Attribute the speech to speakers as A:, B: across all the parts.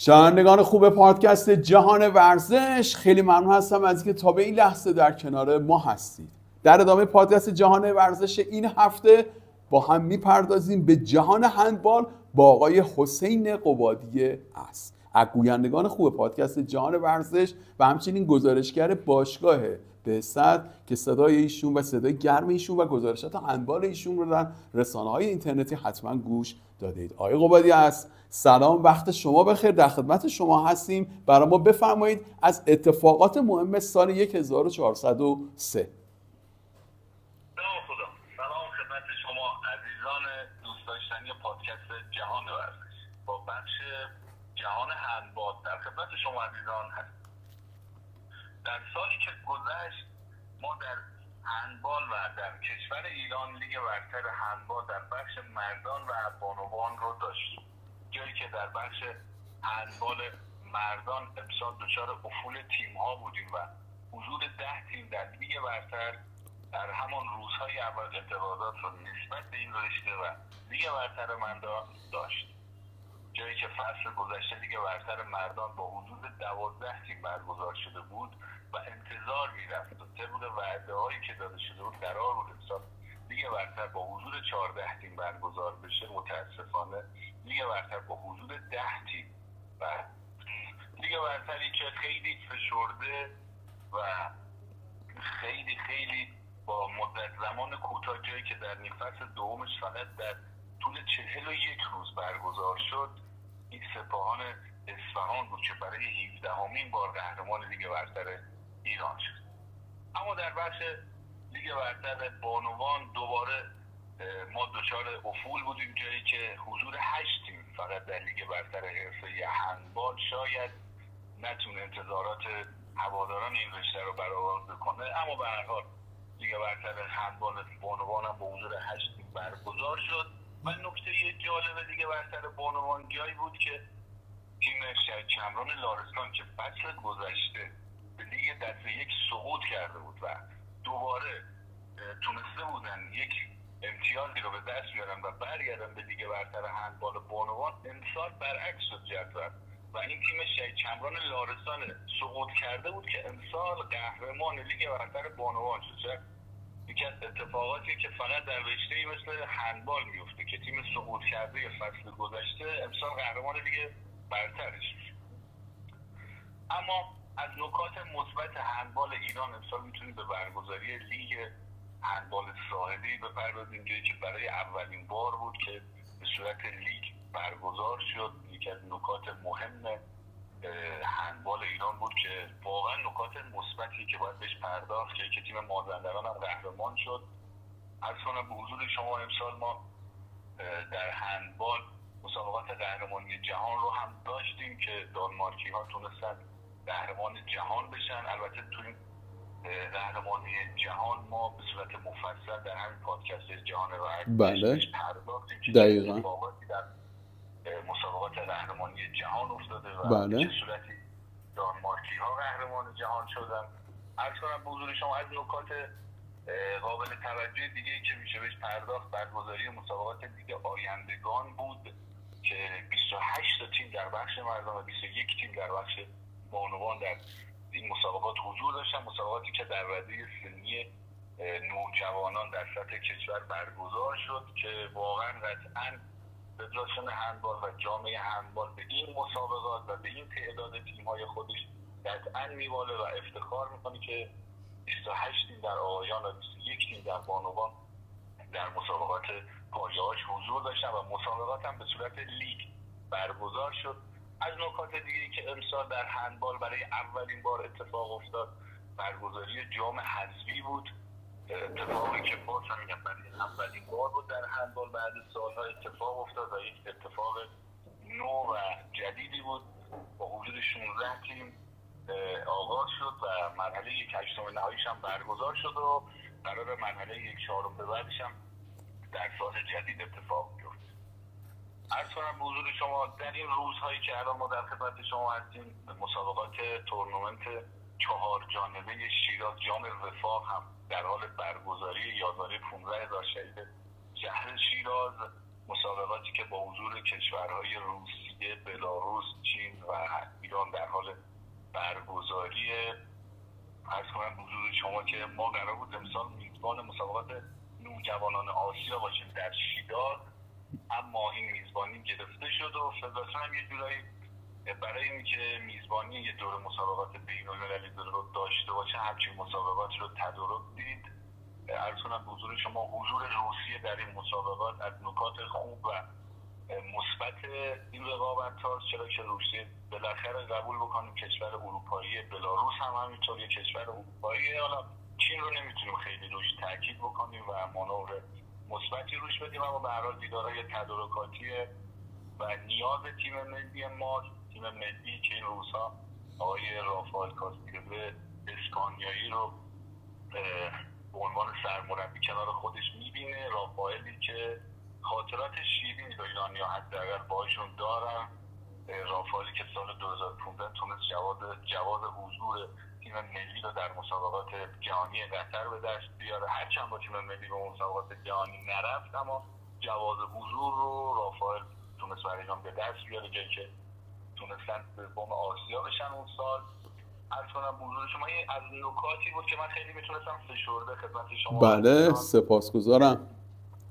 A: شنوندگان خوب پادکست جهان ورزش، خیلی ممنون هستم از اینکه تا به این لحظه در کنار ما هستید. در ادامه پادکست جهان ورزش این هفته با هم میپردازیم به جهان هندبال با آقای حسین قبادی است، از گویندگان خوب پادکست جهان ورزش و همچنین گزارشگر باشگاه بهست که صدای ایشون و صدای گرم ایشون و گزارشات هندبال ایشون رو در رسانه‌های اینترنتی حتما گوش دادید. آقای قبادی است، سلام، وقت شما بخیر، در خدمت شما هستیم. برای ما بفرمایید از اتفاقات مهم سال 1403.
B: سلام خدمت شما عزیزان دوست داشتنی پادکست جهان ورزش با بخش جهان هندبال در خدمت شما عزیزان هستیم. در سالی که گذشت ما در هندبال و در کشور ایران لیگ برتر هندبال در بخش مردان و بانوان رو داشتیم، جایی که در بخش هندبال مردان امسال دچار افول تیم ها بودیم و حضور 10 تیم در لیگ برتر در همان روزهای اول انتقادات رو نسبت به این رشته و لیگ برتر مردان داشت، جایی که فصل گذشته لیگ برتر مردان با حضور 12 تیم برگزار شده بود و انتظار می‌رفت و طبق وعده‌هایی که داده شده بود قرار بود امسال لیگ برتر با حضور 14 تیم برگزار بشه. متاسفانه لیگ برتر با حضور 10 تیم و لیگ برتری که خیلی فشرده و خیلی با مدت زمان کوتاه، جایی که در نیم فصل دومش فقط در طول 41 روز برگزار شد، این سپاهان اصفهان بود که برای 17مین بار قهرمان لیگ برتر ایران شد. اما در بخش لیگ برتر بانوان دوباره ما دچار افول بودیم، جایی که حضور 8 تیم فقط در لیگ برتر حرفه‌ای هندبال شاید نتونه انتظارات هواداران این رشته رو برآورد کنه، اما به هر حال لیگ برتر هندبال بانوان هم با حضور 8 تیم برگزار شد. و نکته جالب لیگ برتر بانوان جایی بود که تیم شهید چمران لارستان که فصل گذشته به لیگ دسته یک سقوط کرده بود و دوباره تونسته بودن یک امتیازی رو به دست بیارن و برگردن به لیگ برتر هندبال بانوان، امسال برعکس شد جدول و این تیم شهید چمران لارستان سقوط کرده بود که امسال قهرمان لیگ برتر بانوان شد. یکی از اتفاقاتی که فقط در رشته‌ای مثل هندبال میفته که تیم سقوط کرده فصل گذشته امسال قهرمان لیگ برترش میشه. اما از نکات مثبت هندبال ایران امسال میتونیم به برگزاری لیگ هندبال ساحلی بپردازیم، که برای اولین بار بود که به صورت لیگ برگزار شد. یکی از نکات مهم هندبال ایران بود که واقعا نکات مثبتی که باید بهش پرداخت که تیم مازندران هم قهرمان شد. عرض کنم به حضور شما امسال ما در هندبال مسابقات قهرمانی جهان رو هم داشتیم که دانمارکی ها تونستن قهرمان جهان بشن. البته تو این قهرمانی جهان ما به صورت مفصل در همین پادکست جهان ورزش پرداختیم که اتفاقاتی در مسابقات قهرمانی جهان افتاده و به چه صورتی دانمارکی ها قهرمان جهان شدن. عرض کنم به حضور شما از نکات قابل توجه دیگه که میشه بهش پرداخت برگزاری مسابقات لیگ آیندگان بود که 28 تا تیم در بخش مردان و 21 تیم در بخش بانوان در این مسابقات حضور داشتن. مسابقاتی که در رده سنی نوجوانان در سطح کشور برگزار شد که واقعا قطعاً فدراسیون هندبال و جامعه هندبال به این مسابقات و به این تعداد تیم‌های خودش قطعاً میواله و افتخار میکنه که 28 تیم در آقایان و 21 تیم در بانوان در مسابقات پایه‌اش حضور داشتن و مسابقات هم به صورت لیگ برگزار شد. از نکات دیگه‌ای که امسال در هندبال برای اولین بار اتفاق افتاد برگزاری جام حذفی بود. اتفاقی که باز هم میگم برای اولین بار بود در هندبال بعد سال‌ها اتفاق افتاد و یک اتفاق نو و جدیدی بود. با حضور 16 تیم آغاز شد و مرحله 1/8 نهاییش هم برگزار شد و قرار مرحله 1/4 به بعدش هم در سال جدید اتفاق بیفته. عرض کنم به حضور شما در این روزهایی که الان ما در خدمت شما هستیم مسابقات تورنمنت 4 جانبه شیراز جام وفاق هم در حال برگزاری یادگاری 15000 شهید شهر شیراز. مسابقاتی که با حضور کشورهای روسیه، بلاروس، چین و ایران در حال برگزاری عرض کنم حضور شما که ما قرار بود امسال میزبان مسابقات نوجوانان آسیا باشیم در شیراز، اما این میزبانی گرفته شد و فدراسیون هم یه جورایی برای اینکه میزبانی یه دور مسابقات بین‌المللی رو داشته باشه همچین مسابقات رو تدارک دید. عرض کنم حضور شما حضور روسیه در این مسابقات از نکات خوب و مثبت این رقابت هاست، چرا که روسیه بالاخره قبول بکنیم کشور اروپایی، بلاروس هم همینطور یه کشور اروپایی، حالا چین رو نمیتونیم خیلی روش تاکید بکنیم و مانور مثبتی روش بدیم، اما به هر حال دیدارهای تدارکاتی و نیاز تیم ملی ما، تیم ملی که این روزها آقای رافائل کاستیلو اسپانیایی رو به عنوان سرمربی کنار خودش میبینه، رافائلی که خاطرات شیرینی با ایرانی‌ها حداقل باهاشون دارن، رافائلی که سال 2015 تونست جواز حضور تیم ملی رو در مسابقات جهانی قطر به دست بیاره، هرچند با تیم ملی به مسابقات جهانی نرفت اما جواز حضور رو رافائل تونست برای ایران به دست بیاره، جایی که تونستن سوم آسیا بشن اون سال. عرض کنم حضور شما از نکاتی بود که من خیلی میتونستم فشرده خدمت شما.
A: بله سپاسگزارم.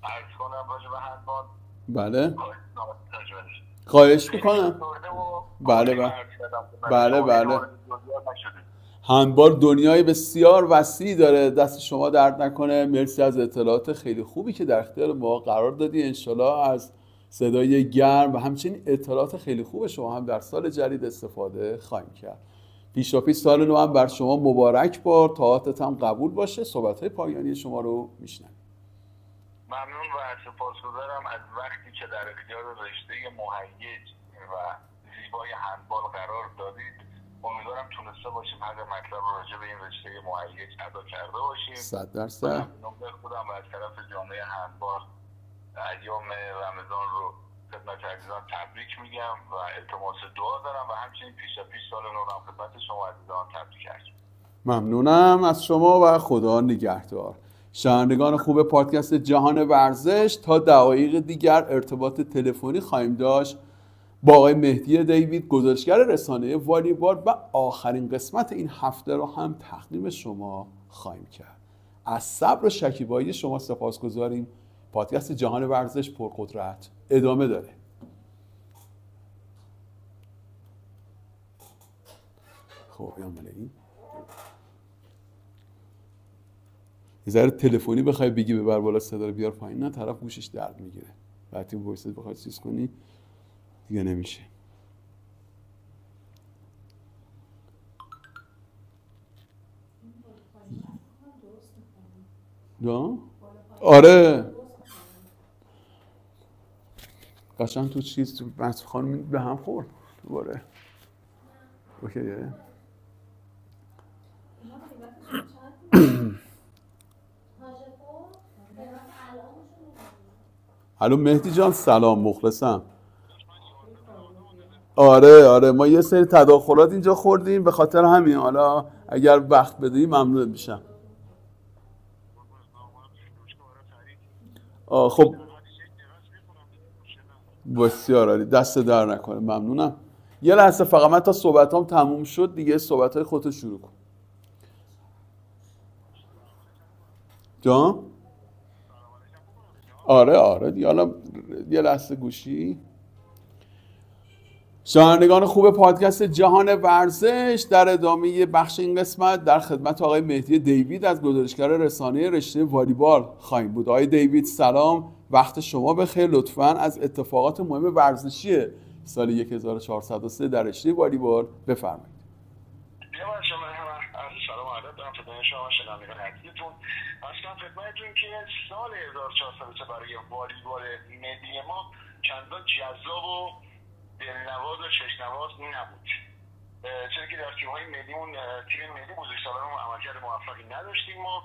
B: عرض کنم راجع به هندبال.
A: بله خواهش میکنم. بله هندبال دنیای بسیار وسیعی داره، دست شما درد نکنه. مرسی از اطلاعات خیلی خوبی که در اختیار ما قرار دادی. انشالله از صدای گرم و همچنین اطلاعات خیلی خوب شما هم در سال جدید استفاده خواهیم کرد. پیشاپیش سال نو هم بر شما مبارک باد، طاعاتت هم قبول باشه. صحبت‌های پایانی شما رو میشنویم.
B: ممنون و سپاسگزارم از وقتی که در اختیار رشته مهیج و زیبای هندبال قرار دادید. امیدوارم تونسته باشیم هر مطلب رو راجع به این رشته مهیج ادا کرده باشیم.
A: 100%.
B: ممنون به خودم و از طرف جامعه هندبال ایام رمضان رو خدمت عزیزان تبریک میگم و التماس دعا دارم و همچنین پیش سال نو رو خدمت شما عزیزان تبریک هستم.
A: ممنونم از شما و خدا نگهدار. شنوندگان خوب پادکست جهان ورزش، تا دقایق دیگر ارتباط تلفنی خواهیم داشت با آقای مهدی دیوید، گزارشگر رسانه والیبال، و آخرین قسمت این هفته رو هم تقدیم شما خواهیم کرد. از صبر و شکیبایی شما سپاسگزاریم. پادکست جهان ورزش پرقدرت ادامه داره. خب این یه ذره تلفنی بخوای بگی ببر بالا صدا رو بیار پایین، نه طرف گوشش درد میگیره. وقتی وایس بخوای چیز کنی دیگه نمیشه. نه؟ آره قشنگ تو چیز تو بحث خانم به هم خورد دوباره. اوکیه. الو مهدی جان سلام، مخلصم. آره ما یه سری تداخلات اینجا خوردیم، به خاطر همین حالا اگر وقت بدی ممنونت میشم. خب بسیار عالی، دست در نکنه، ممنونم. یه لحظه فقط من تا صحبتام تموم شد دیگه صحبت‌های خودت شروع کن. جان؟ آره دیگه حالا یه لحظه گوشی. شنوندگان خوب پادکست جهان ورزش، در ادامه بخش این قسمت در خدمت آقای مهدی دیوید از گزارشگر رسانه رشته والیبال خواهیم بود. آقای دیوید سلام، وقت شما بخیر. لطفاً از اتفاقات مهم ورزشی سال 1403 در رشته والیبال بفرمایید.
B: سلام علیکم خدمت شما شنوندگان عزیزتون. اصلا خدمتتون که سال 1403 برای والیبال ملی ما چندان جذاب و دلنواز و چشم‌نواز نبود، چون که در تیم‌های ملیمون تیم ملی بزرگسالانمون عملکرد موفقی نداشتیم ما،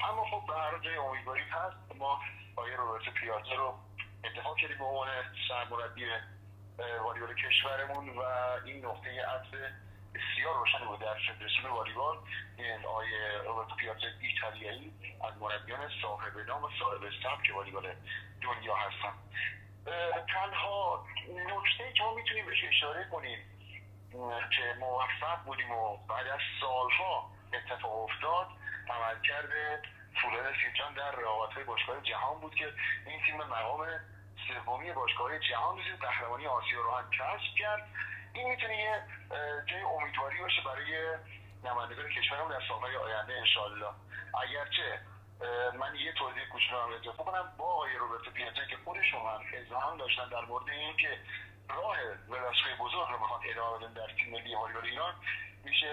B: اما خب به هر جای امیدواری هست. ما آقای روبرتو پیازه رو انتخاب کردیم به عنوان سرمربی والیبال کشورمون و این نقطه عطف بسیار روشن بود در فدراسیون والیبال. آقای روبرتو پیازه ایتالیایی از مربیان صاحب نام و صاحب سبک والیبال دنیا هستن. تنها نکته‌ای که ما میتونیم بهش اشاره کنیم که موفق بودیم و بعد از سالها اتفاق افتاد، عملکرد فولاد سیرجان در رقابت‌های باشگاه جهان بود که این تیم مقام سومی باشگاه جهان رسید، قهرمانی آسیا رو هم کسب کرد. این میتونه یه جای امیدواری باشه برای نمایندگان کشورم در سالهای آینده انشالله. اگرچه من یه توضیح کوچولو هم اضافه کنم، با آقای روبرتو پیاتزا که خودشون هم اذعان داشتن در مورد اینکه راه ورزشگاه بزرگ رو میخوان ادامه بدن در تیم ملی والیبال ایران، میشه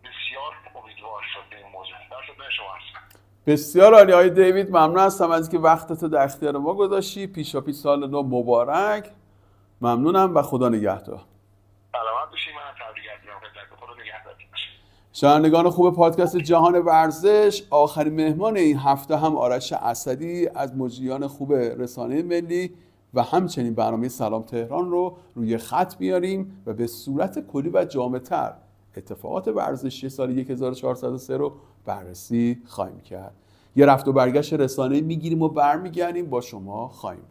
B: بسیار امیدوار شد به این موضوع. در خدمت شما هستم.
A: بسیار عالی آقای دیوید، ممنون هستم از اینکه وقتتو در اختیار ما گذاشتی. پیشاپیش سال نو مبارک. ممنونم و خدا نگهدار.
B: سلامت باشید. منم تبریک میگم خدمت خدا نگهدارتون باشه.
A: شنوندگان خوب پادکست جهان ورزش، آخرین مهمان این هفته هم آرش اسدی از مجریان خوب رسانه ملی و همچنین برنامه سلام تهران رو روی خط میاریم و به صورت کلی و جامع‌تر اتفاقات ورزشی سال 1403 رو بررسی خواهیم کرد. یه رفت و برگشت رسانه‌ای میگیریم و برمیگردیم با شما خواهیم.